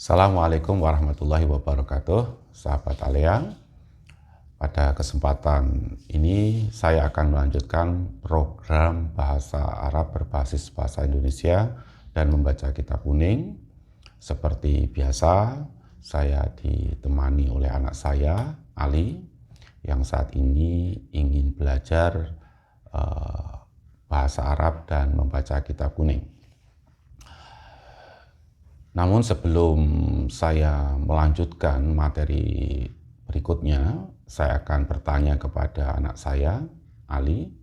Assalamualaikum warahmatullahi wabarakatuh, sahabat Alea. Pada kesempatan ini saya akan melanjutkan program bahasa Arab berbasis bahasa Indonesia dan membaca kitab kuning. Seperti biasa, saya ditemani oleh anak saya, Ali, yang saat ini ingin belajar bahasa Arab dan membaca kitab kuning. Namun sebelum saya melanjutkan materi berikutnya, saya akan bertanya kepada anak saya, Ali,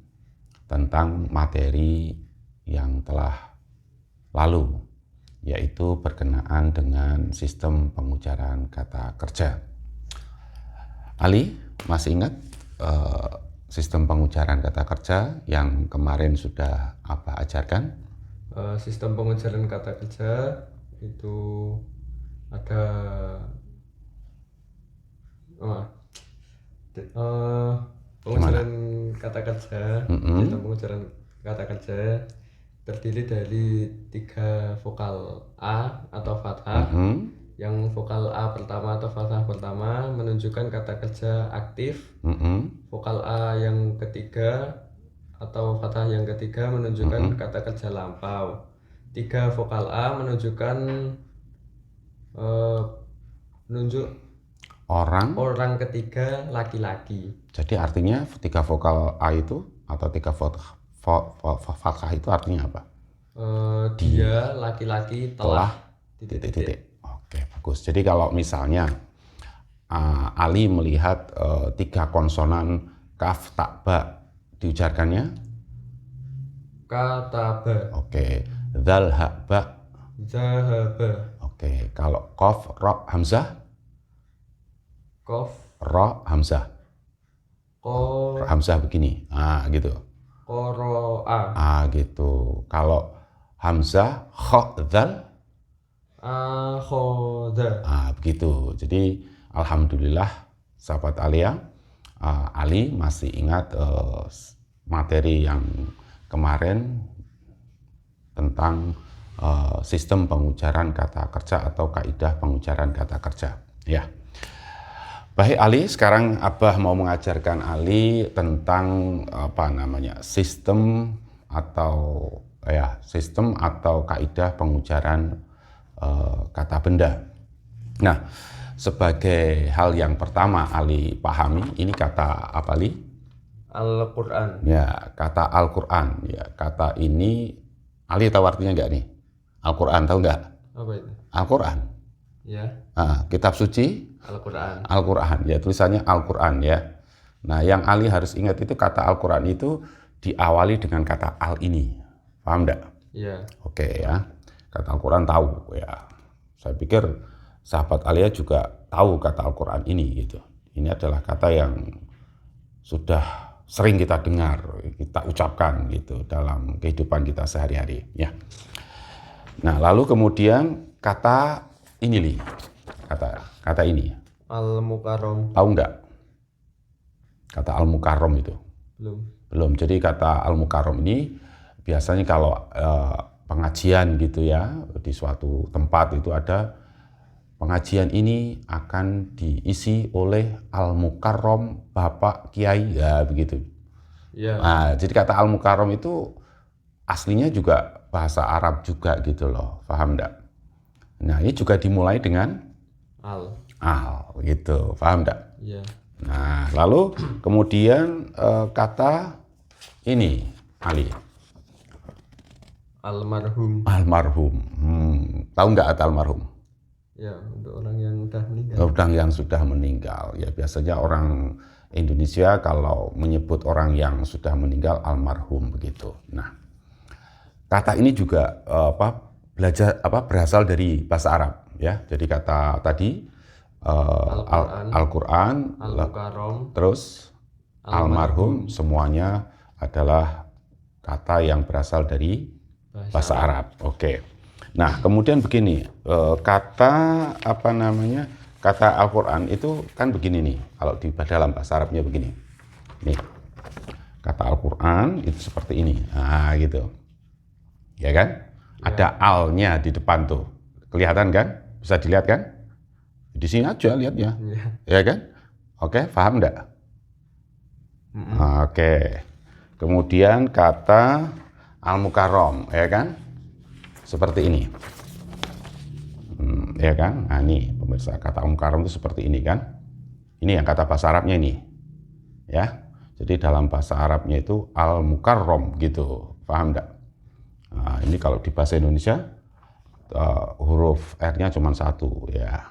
tentang materi yang telah lalu, yaitu berkenaan dengan sistem pengucaran kata kerja. Ali, masih ingat sistem pengucaran kata kerja yang kemarin sudah Abah ajarkan? Sistem pengucaran kata kerja itu ada pengucaran kata kerja. Sistem pengucaran kata kerja terdiri dari 3 vokal A atau fathah. Yang vokal A pertama atau fathah pertama menunjukkan kata kerja aktif. Vokal A yang ketiga atau fathah yang ketiga menunjukkan kata kerja lampau. 3 vokal A menunjukkan menunjuk orang ketiga laki-laki. Jadi artinya 3 vokal A itu atau 3 fathah itu artinya apa? Dia laki-laki telah titik-titik. Oke, bagus. Jadi kalau misalnya Ali melihat 3 konsonan kaf tak ba, diujarkannya Kataba. Oke. Dzal ha ba. Zahaba. Oke. Kalau qaf ra hamzah, Qaf ra hamzah. Qor Hamzah begini. Gitu. Qoro'a. Gitu. Kalau hamzah kha dzal, Akhoda. begitu. Jadi alhamdulillah sahabat Alia, Ali masih ingat materi yang kemarin tentang sistem pengucaran kata kerja atau kaidah pengucaran kata kerja. Ya. Baik Ali, sekarang Abah mau mengajarkan Ali tentang sistem atau kaidah pengucaran kata benda. Nah, sebagai hal yang pertama Ali pahami, ini kata apa Ali? Al-Quran. Ya, kata Al-Quran. Ya, kata ini Ali tahu artinya nggak nih? Al-Quran tahu nggak? Apa itu? Al-Quran. Ya. Kitab suci? Al-Quran. Al-Quran. Ya, tulisannya Al-Quran ya. Nah, yang Ali harus ingat itu kata Al-Quran itu diawali dengan kata al ini. Paham nggak? Iya. Oke ya. Kata Al-Quran tahu ya. Saya pikir sahabat Alia juga tahu kata Al-Quran ini gitu. Ini adalah kata yang sudah sering kita dengar, kita ucapkan gitu dalam kehidupan kita sehari-hari ya. Nah, lalu kemudian kata ini Li. Kata ini. Al-Mukarram. Tahu nggak? Kata Al-Mukarram itu? Belum. Jadi kata Al-Mukarram ini biasanya kalau pengajian gitu ya, di suatu tempat itu ada pengajian ini akan diisi oleh Al-Mukarram Bapak Kiai, ya begitu. Ya. Jadi kata Al-Mukarram itu aslinya juga bahasa Arab juga gitu loh, paham enggak? Nah, ini juga dimulai dengan Al gitu, paham enggak? Iya. Nah, lalu kemudian kata ini Ali. Almarhum. Almarhum. Tahu nggak kata almarhum? Ya, untuk orang yang sudah meninggal. Orang yang sudah meninggal. Ya, biasanya orang Indonesia kalau menyebut orang yang sudah meninggal almarhum begitu. Nah, kata ini juga berasal dari bahasa Arab ya. Jadi kata tadi Al-Quran, Al-Mukarram, terus almarhum, semuanya adalah kata yang berasal dari bahasa Arab. Oke. Nah, kemudian begini, kata Al-Quran itu kan begini nih, kalau di dalam bahasa Arabnya begini. Nih, kata Al-Quran itu seperti ini, gitu. Ya kan? Ada al-nya di depan tuh, kelihatan kan? Bisa dilihat kan? Di sini aja lihatnya. Ya kan? Oke, paham enggak? Oke. Kemudian kata al-mukarram, ya kan? Seperti ini. Ya kan? Nah, ini pemirsa, kata al-mukarram itu seperti ini kan? Ini yang kata bahasa Arabnya ini. Ya. Jadi dalam bahasa Arabnya itu al-mukarram gitu. Paham enggak? Nah, ini kalau di bahasa Indonesia huruf R-nya cuma 1 ya.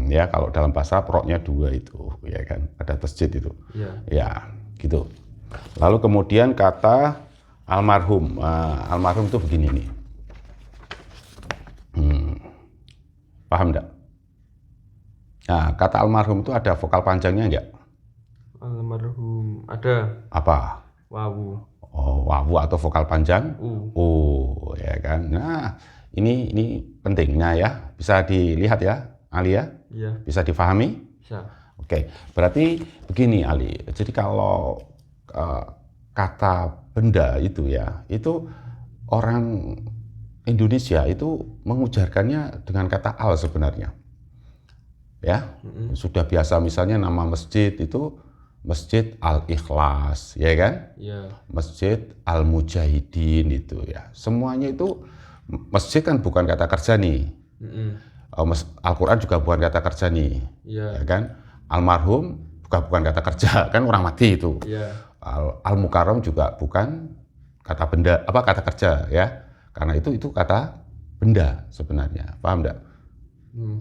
Ya, kalau dalam bahasa roknya 2 itu, ya kan? Ada tasjid itu. Ya, gitu. Lalu kemudian kata almarhum. Almarhum itu begini nih. Paham enggak? Nah, kata almarhum itu ada vokal panjangnya enggak? Almarhum ada. Apa? Wawu. Oh, wawu atau vokal panjang? Ya kan. Nah, ini pentingnya ya. Bisa dilihat ya, Ali ya? Iya. Bisa difahami? Bisa. Oke, berarti begini Ali. Jadi kalau kata benda itu ya, itu orang Indonesia itu mengujarkannya dengan kata al sebenarnya. Ya, sudah biasa misalnya nama masjid itu Masjid Al-Ikhlas, ya kan? Iya. Masjid Al-Mujahidin itu ya. Semuanya itu masjid kan bukan kata kerja nih. Al-Quran juga bukan kata kerja nih, ya kan? Almarhum bukan kata kerja, kan orang mati itu. Al-Mukarram juga bukan kata benda, kata kerja ya. Karena itu kata benda sebenarnya, paham enggak?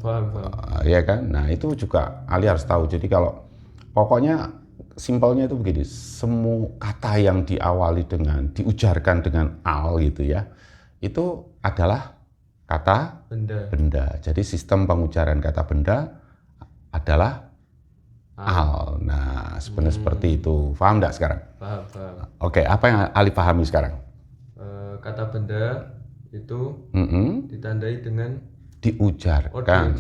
Paham. Ya kan? Nah itu juga Ali harus tahu. Jadi kalau pokoknya simpelnya itu begini, semua kata yang diawali dengan, diujarkan dengan al gitu ya, itu adalah kata benda. Jadi sistem pengucaran kata benda adalah al. Nah, sebenarnya seperti itu. Paham enggak sekarang? Paham. Oke, apa yang Ali pahami sekarang? Kata benda itu ditandai dengan diujarkan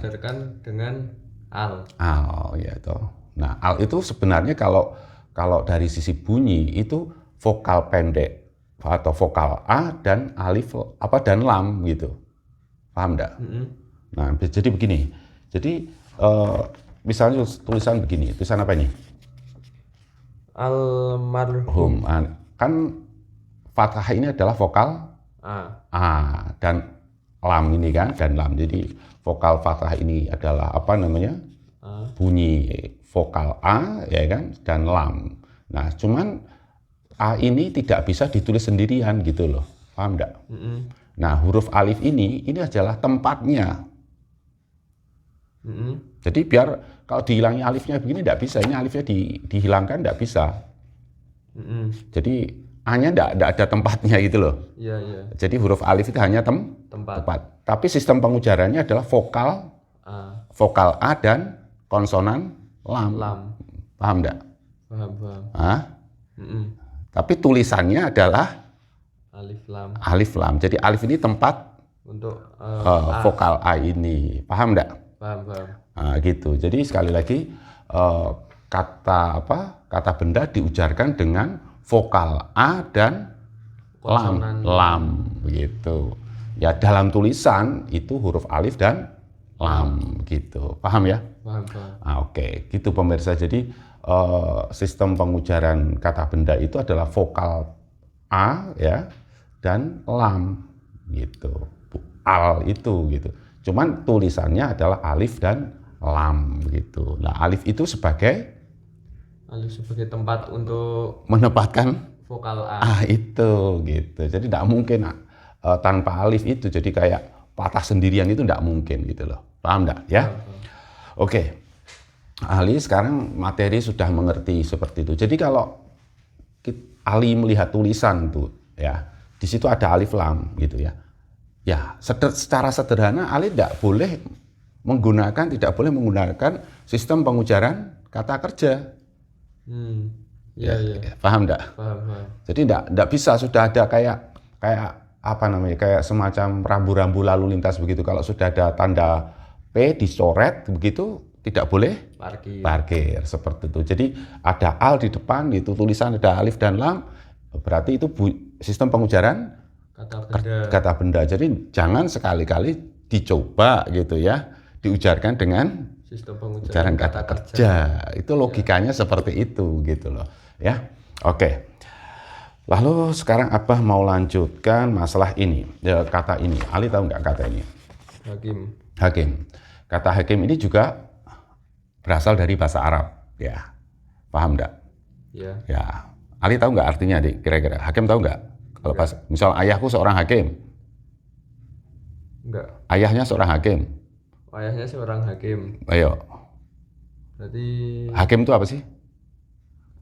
dengan al. Al, ya toh. Nah, al itu sebenarnya kalau dari sisi bunyi itu vokal pendek atau vokal a dan alif dan lam gitu. Paham enggak? Nah, jadi begini. Jadi misalnya tulisan begini, tulisan apa ini? Almarhum. Kan fathah ini adalah vokal a dan lam ini kan, dan lam. Jadi vokal fathah ini adalah apa namanya? Bunyi vokal a ya kan, dan lam. Nah, cuman a ini tidak bisa ditulis sendirian gitu loh. Paham enggak? Nah, huruf alif ini adalah tempatnya. Jadi biar kalau dihilangi alifnya begini enggak bisa, ini alifnya dihilangkan enggak bisa. Jadi A-nya enggak ada tempatnya gitu loh. Iya. Jadi huruf alif itu hanya tempat. Tapi sistem pengucarannya adalah vokal A dan konsonan lam. Paham enggak? Paham. Tapi tulisannya adalah alif lam. Jadi alif ini tempat untuk vokal A ini. Paham enggak? Paham. Nah, gitu. Jadi sekali lagi kata benda diujarkan dengan vokal A dan lam begitu. Ya, dalam tulisan itu huruf alif dan lam gitu. Paham ya? Paham. Oke, gitu pemirsa. Jadi sistem pengucaran kata benda itu adalah vokal A ya dan lam gitu. Al itu gitu. Cuman tulisannya adalah alif dan lam gitu. Nah, alif itu sebagai tempat untuk menempatkan vokal A. Itu gitu. Jadi tidak mungkin tanpa alif itu jadi kayak patah sendirian, itu tidak mungkin gitu loh. Paham enggak ya? Oke. Ali sekarang materi sudah mengerti seperti itu. Jadi kalau Ali melihat tulisan tuh ya, di situ ada alif lam gitu ya. Ya, secara sederhana Ali tidak boleh menggunakan sistem pengucaran kata kerja. Iya. Paham enggak? Paham. Jadi enggak bisa, sudah ada kayak apa namanya? Kayak semacam rambu-rambu lalu lintas begitu. Kalau sudah ada tanda P dicoret begitu tidak boleh parkir seperti itu. Jadi ada al di depan, itu tulisan ada alif dan lam, berarti itu sistem pengucaran kata benda. Jadi jangan sekali-kali dicoba gitu ya, diujarkan dengan Sistem ujaran pengucapan kata kerja. Itu logikanya seperti itu gitu loh ya. Oke. Lalu sekarang Abah mau lanjutkan masalah ini, ya, kata ini. Ali tahu nggak kata ini? Hakim. Hakim. Kata hakim ini juga berasal dari bahasa Arab ya. Paham nggak? Ya. Ya. Ali tahu nggak artinya kira-kira? Hakim tahu nggak? Kalau pas misal ayahku seorang hakim. Enggak. Ayahnya seorang hakim. Ayahnya seorang hakim. Ayo. Berarti Hakim itu apa sih?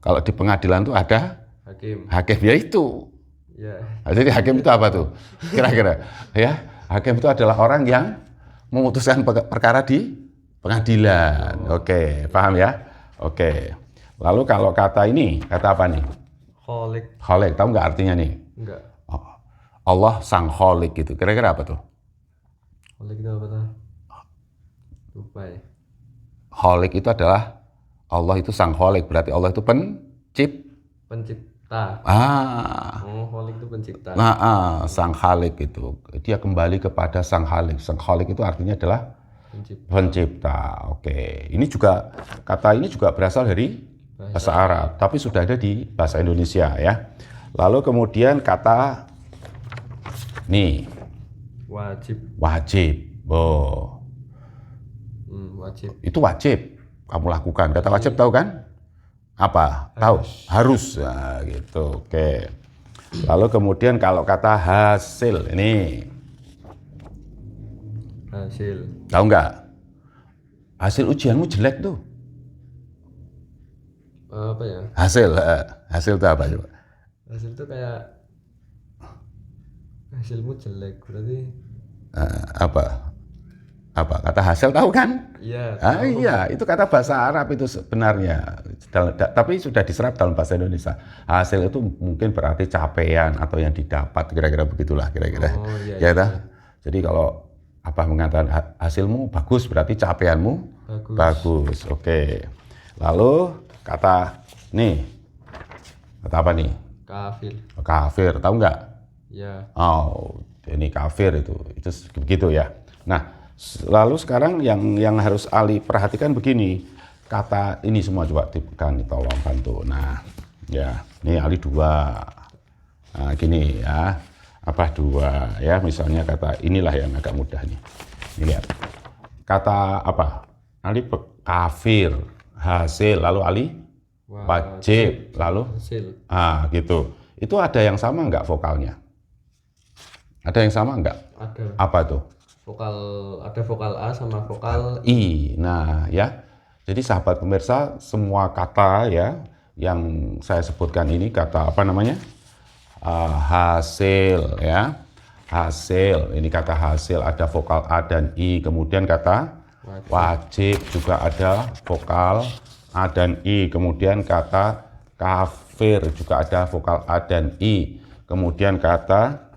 Kalau di pengadilan tuh ada hakim. hakim, ya itu. Ya. Nah, jadi hakim itu apa tuh? Kira-kira ya, hakim itu adalah orang yang memutuskan perkara di pengadilan. Oke, paham ya? Oke. Lalu kalau kata ini, kata apa nih? Kholik. Kholik, tahu nggak artinya nih? Enggak. Oh, Allah sang kholik gitu. Kira-kira apa tuh? Kholik itu apa tuh? Lupa ya. Kholik itu adalah Allah itu sang kholik, berarti Allah itu Pencipta. Oh, kholik itu pencipta. Sang khalik itu. Dia kembali kepada sang khalik. Sang khalik itu artinya adalah pencipta. Oke. Ini juga, kata ini juga berasal dari bahasa Arab, tapi sudah ada di bahasa Indonesia ya. Lalu kemudian kata nih. Wajib. Wajib. Oh. Wajib. Itu wajib kamu lakukan. Kata wajib tahu kan? Apa? Tahu? Harus. Nah, gitu. Oke. Lalu kemudian kalau kata hasil ini. Hasil. Tahu nggak? Hasil ujianmu jelek tuh. Apa ya? Hasil itu apa coba? Hasil itu kayak hasilmu jelek berarti apa kata hasil tahu kan? Iya. Iya, itu kata bahasa Arab itu sebenarnya, tapi sudah diserap dalam bahasa Indonesia. Hasil itu mungkin berarti capaian atau yang didapat, kira-kira begitulah kira-kira. Oh, iya, ya, iya. Jadi kalau apa mengatakan hasilmu bagus berarti capaianmu bagus. Oke. Lalu kata nih, kata apa nih? Kafir. Kafir, tahu nggak? Ya. Oh, ini kafir itu begitu ya. Nah. Lalu sekarang yang harus Ali perhatikan begini, kata ini semua coba dipegang, tolong bantu. Nah, ya, ini Ali 2. Nah, gini ya, apa 2 ya? Misalnya kata inilah yang agak mudah nih. Ini lihat, kata apa? Ali kafir, hasil, lalu Ali wajib, lalu hasil. Gitu. Itu ada yang sama nggak vokalnya? Ada yang sama nggak? Ada. Apa tuh? Ada vokal A sama vokal I. Nah ya, jadi sahabat pemirsa, semua kata ya yang saya sebutkan ini kata apa namanya? Hasil ya, hasil. Ini kata hasil ada vokal A dan I. Kemudian kata wajib juga ada vokal A dan I. Kemudian kata kafir juga ada vokal A dan I. Kemudian kata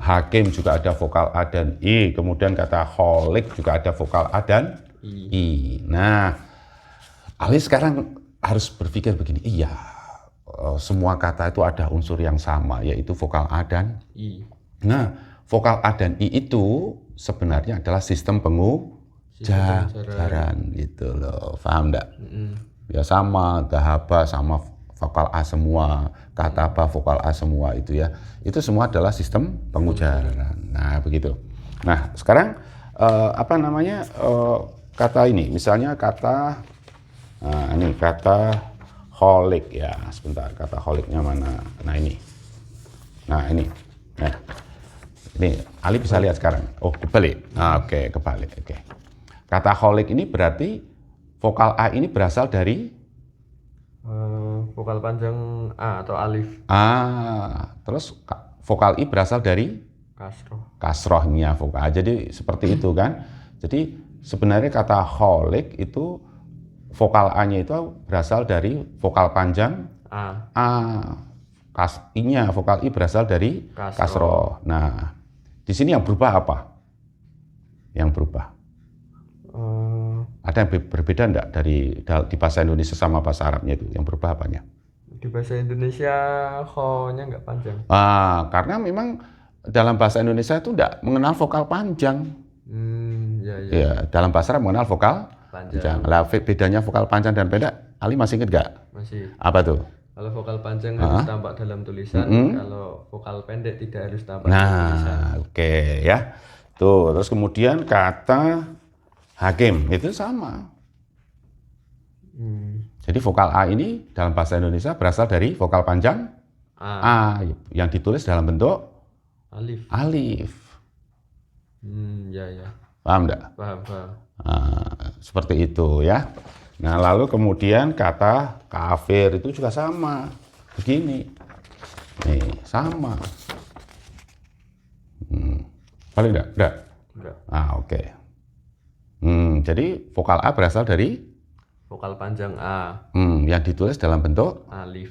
hakim juga ada vokal A dan I. Kemudian kata kholik juga ada vokal A dan I. Nah, Ali sekarang harus berpikir begini, iya, semua kata itu ada unsur yang sama, yaitu vokal A dan I. Nah, vokal A dan I itu sebenarnya adalah sistem pengujaran gitu loh, paham enggak? Ya sama, dahaba sama vokal A semua, kata apa vokal A semua itu ya. Itu semua adalah sistem pengujaran. Nah, begitu. Nah, sekarang kata ini, misalnya kata ini kata kholik ya. Sebentar, kata kholiknya mana? Nah, ini. Nah, ini. Nah. Ini Ali bisa lihat sekarang. Oh, kebalik. Oke, kebalik. Oke. Kata kholik ini berarti vokal A ini berasal dari vokal panjang A atau alif. Terus vokal I berasal dari kasrohnya vokal A. Jadi seperti itu kan. Jadi sebenarnya kata kholik itu vokal A-nya itu berasal dari vokal panjang A. I-nya vokal I berasal dari kasroh. Nah, di sini yang berubah apa? Yang berubah? Ada yang berbeda enggak di bahasa Indonesia sama bahasa Arabnya itu? Yang berubah apanya? Di bahasa Indonesia kho-nya enggak panjang. Karena memang dalam bahasa Indonesia itu tidak mengenal vokal panjang. Ya, dalam bahasa Arab mengenal vokal panjang. Lah bedanya vokal panjang dan pendek, Ali masih ingat nggak? Masih. Apa tuh? Kalau vokal panjang harus tampak dalam tulisan, kalau vokal pendek tidak harus tampak dalam tulisan. Nah, oke ya. Tuh, terus kemudian kata hakim itu sama. Jadi vokal A ini dalam bahasa Indonesia berasal dari vokal panjang A yang ditulis dalam bentuk alif. Ya. Paham enggak? Paham. Nah, seperti itu ya. Nah, lalu kemudian kata kafir itu juga sama. Begini. Nih, sama. Paling enggak? Enggak. Oke. Jadi vokal A berasal dari Vokal panjang A. Yang ditulis dalam bentuk alif.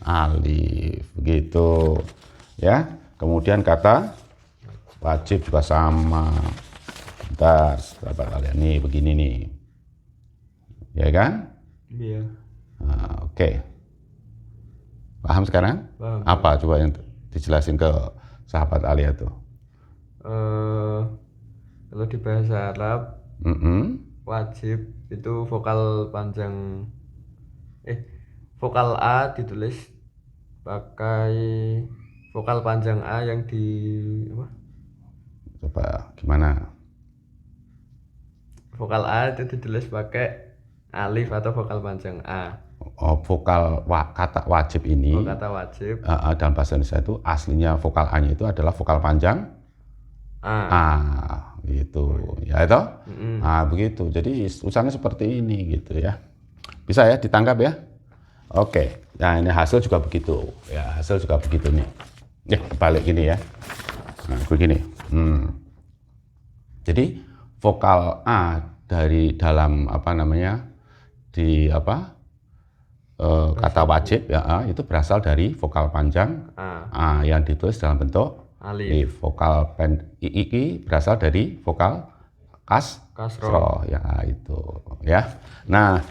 Begitu. Ya. Kemudian kata wajib juga sama. Bentar, sahabat kalian nih begini nih. Ya kan? Iya. Oke. Paham sekarang? Paham. Apa coba yang dijelasin ke sahabat Alia tuh? Kalau di bahasa Arab wajib itu vokal panjang vokal A ditulis pakai vokal panjang A yang di apa? Coba gimana? Vokal A itu ditulis pakai alif atau vokal panjang A. Kata wajib ini. Kata wajib. Dalam bahasa Indonesia itu aslinya vokal A-nya itu adalah vokal panjang A gitu. Ya itu? Begitu. Jadi usahanya seperti ini gitu ya. Bisa ya ditangkap ya? Oke. Nah, ini hasil juga begitu. Ya, hasil juga begitu nih. Ya, balik gini ya. Nah, begini. Jadi vokal A dari dalam kata wajib ya itu berasal dari vokal panjang A yang ditulis dalam bentuk alif. Vokal I berasal dari vokal kasroh ya itu ya. Nah,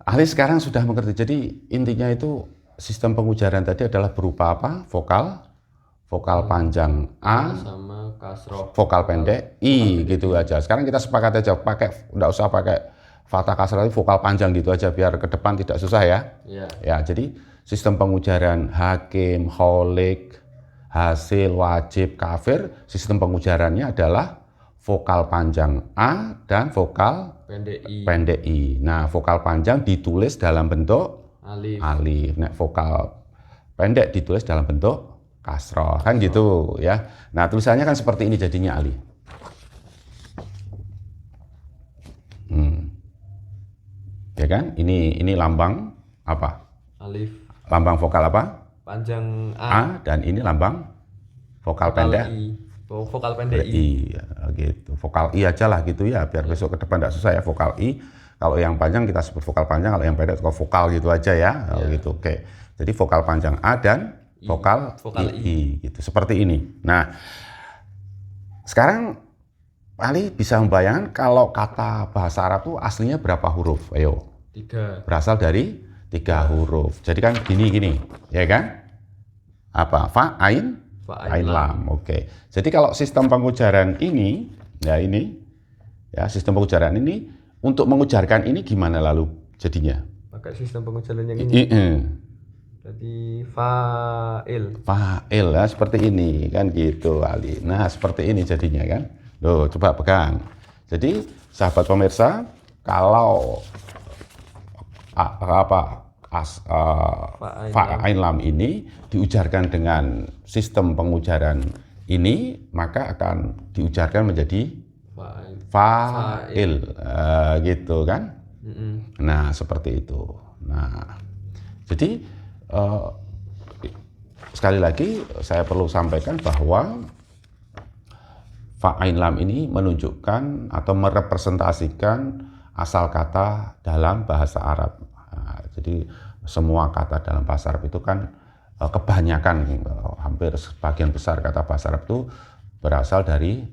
ahli sekarang sudah mengerti. Jadi intinya itu sistem pengujaran tadi adalah berupa apa? Vokal panjang A sama kasroh, vokal pendek I gitu aja. Sekarang kita sepakat aja enggak usah pakai fathah kasrah, vokal panjang gitu aja biar ke depan tidak susah ya. Ya, jadi sistem pengujaran hakim, kholik, hasil, wajib, kafir, sistem pengujarannya adalah vokal panjang A dan vokal pendek I. Nah, vokal panjang ditulis dalam bentuk alif. Nah, vokal pendek ditulis dalam bentuk kasroh kan gitu ya. Nah, tulisannya kan seperti ini jadinya Ali. Ya kan? Ini lambang apa? Alif. Lambang vokal apa? Panjang A. Dan ini lambang vokal pendek I. Vokal pendek I. Ya, gitu. Vokal I aja lah gitu ya, biar besok ke depan tidak susah ya vokal I. Kalau yang panjang kita sebut vokal panjang, kalau yang pendek vokal gitu aja ya. Gitu. Oke. Jadi vokal panjang A dan vokal I gitu, seperti ini. Nah, sekarang Ali bisa membayangkan kalau kata bahasa Arab itu aslinya berapa huruf? Ayo. 3. Berasal dari 3 huruf. Jadi kan gini, ya kan? Apa? Fa, ain, lam. Oke. Jadi kalau sistem pengujaran ini, sistem pengujaran ini untuk mengujarkan ini gimana lalu jadinya? Pakai sistem pengujaran yang ini. Jadi fa'il ya, seperti ini kan gitu Ali. Nah, seperti ini jadinya kan. Loh, coba pegang. Jadi sahabat pemirsa, kalau fa'ain lam ini diujarkan dengan sistem pengujaran ini, maka akan diujarkan menjadi fa'il gitu kan. Nah, seperti itu. Nah, jadi sekali lagi saya perlu sampaikan bahwa fa'ain lam ini menunjukkan atau merepresentasikan asal kata dalam bahasa Arab. Jadi semua kata dalam bahasa Arab itu kan kebanyakan hampir sebagian besar kata bahasa Arab itu berasal dari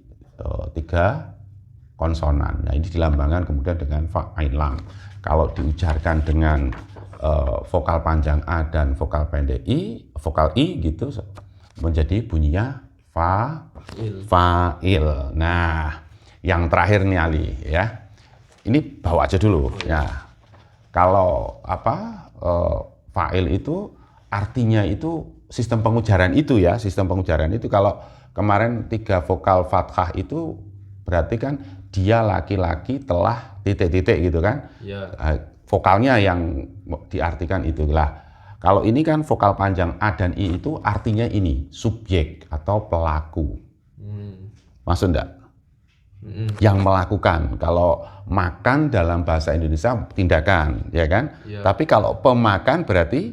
3 konsonan. Nah, ini dilambangkan kemudian dengan fa'ain lam. Kalau diujarkan dengan vokal panjang A dan vokal pendek I, vokal I gitu menjadi bunyinya fa'il. Nah, yang terakhir nih Ali ya. Ini bawa aja dulu ya. Kalau fa'il itu artinya itu sistem pengujaran itu ya, sistem pengujaran itu kalau kemarin 3 vokal fathah itu berarti kan dia laki-laki telah titik-titik gitu kan. Ya. Vokalnya yang diartikan itulah. Kalau ini kan vokal panjang A dan I itu artinya ini, subjek atau pelaku. Maksud enggak? Yang melakukan. Kalau makan dalam bahasa Indonesia tindakan, ya kan? Ya. Tapi kalau pemakan berarti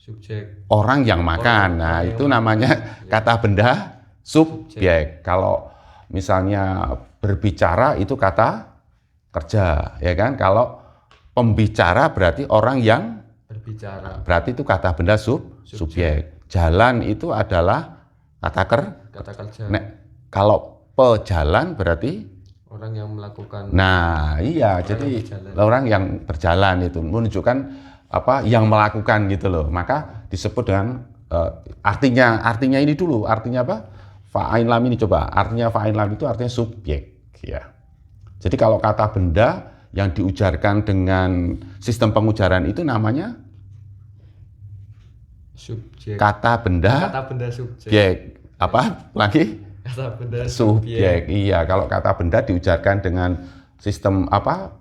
Subjek. orang yang makan. Nah, itu namanya kata benda subjek. Kalau misalnya berbicara itu kata kerja, ya kan? Kalau pembicara berarti orang yang Berbicara. berarti itu kata benda subjek. Jalan itu adalah kata kerja. Kalau pejalan berarti orang yang melakukan. Nah, iya, jadi orang yang berjalan itu menunjukkan yang melakukan gitu loh. Maka disebut dengan artinya ini dulu. Artinya apa? Fa'il lam ini coba. Artinya fa'il lam itu artinya subjek ya. Jadi kalau kata benda yang diujarkan dengan sistem pengujaran itu namanya subjek. Kata benda subjek. Apa lagi? Kata benda subjek. Iya, kalau kata benda diujarkan dengan sistem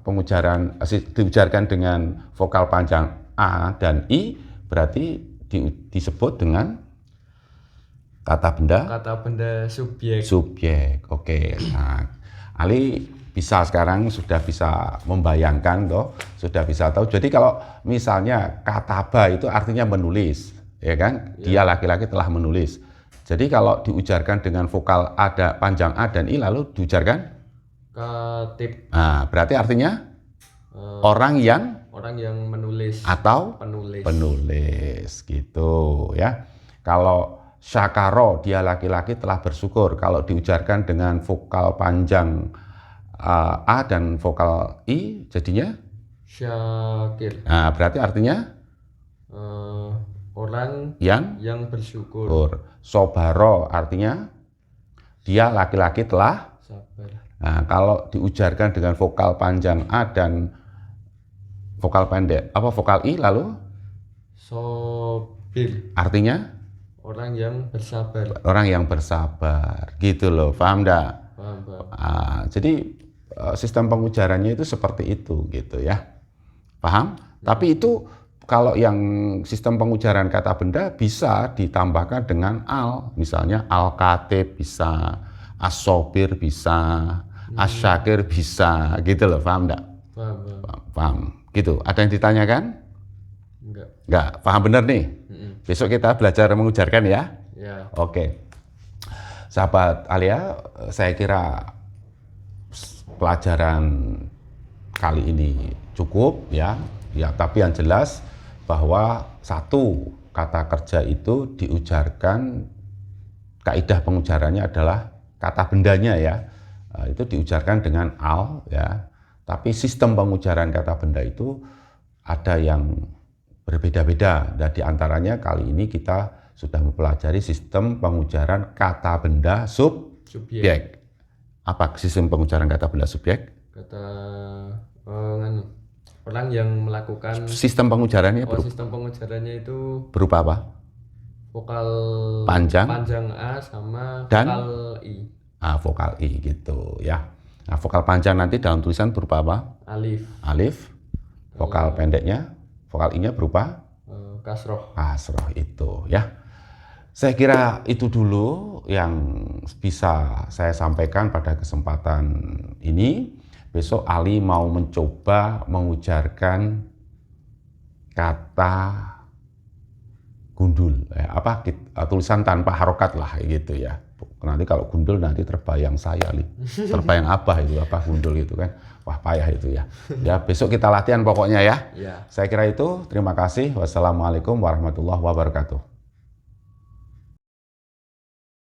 pengujaran diujarkan dengan vokal panjang A dan I berarti disebut dengan kata benda subjek. Subjek. Oke. Nah, Ali sekarang sudah bisa membayangkan toh, sudah bisa tahu. Jadi kalau misalnya kataba itu artinya menulis, ya kan? Dia laki-laki telah menulis. Jadi kalau diujarkan dengan vokal panjang A dan I lalu diujarkan katib. Nah, berarti artinya orang yang menulis atau penulis gitu ya. Kalau syakaro dia laki-laki telah bersyukur, kalau diujarkan dengan vokal panjang A dan vokal I jadinya syakir. Nah, berarti artinya orang yang bersyukur. Sobaro artinya dia laki-laki telah sabar. Nah, kalau diujarkan dengan vokal panjang A dan vokal pendek vokal I lalu sobir artinya orang yang bersabar gitu loh. Paham enggak? Paham. Jadi sistem pengujarannya itu seperti itu gitu ya. Paham? Tapi itu kalau yang sistem pengujaran kata benda bisa ditambahkan dengan al. Misalnya al-katib bisa, as-sobir bisa, as-syakir bisa gitu loh. Paham enggak? Paham. Gitu. Ada yang ditanyakan? Enggak. Paham benar nih? Besok kita belajar mengujarkan ya? Ya. Oke. Sahabat Alia, saya kira pelajaran kali ini cukup ya. Ya, tapi yang jelas bahwa satu kata kerja itu diujarkan, kaidah pengujarannya adalah kata bendanya ya. Itu diujarkan dengan al ya. Tapi sistem pengujaran kata benda itu ada yang berbeda-beda. Dan di antaranya kali ini kita sudah mempelajari sistem pengujaran kata benda subjek. Apa sistem pengujaran kata benda subjek? Orang yang melakukan. Sistem pengujarannya sistem pengujarannya itu berupa apa? Vokal panjang A sama dan vokal I. Vokal I gitu ya. Nah, vokal panjang nanti dalam tulisan berupa apa? Alif. Vokal pendeknya, vokal I-nya berupa kasroh. Kasroh itu ya. Saya kira itu dulu yang bisa saya sampaikan pada kesempatan ini. Besok Ali mau mencoba mengujarkan kata gundul, tulisan tanpa harokat lah gitu ya. Nanti kalau gundul nanti terbayang saya, terbayang gundul gitu kan. Wah, payah itu ya. Ya, besok kita latihan pokoknya ya. Saya kira itu. Terima kasih. Wassalamualaikum warahmatullahi wabarakatuh.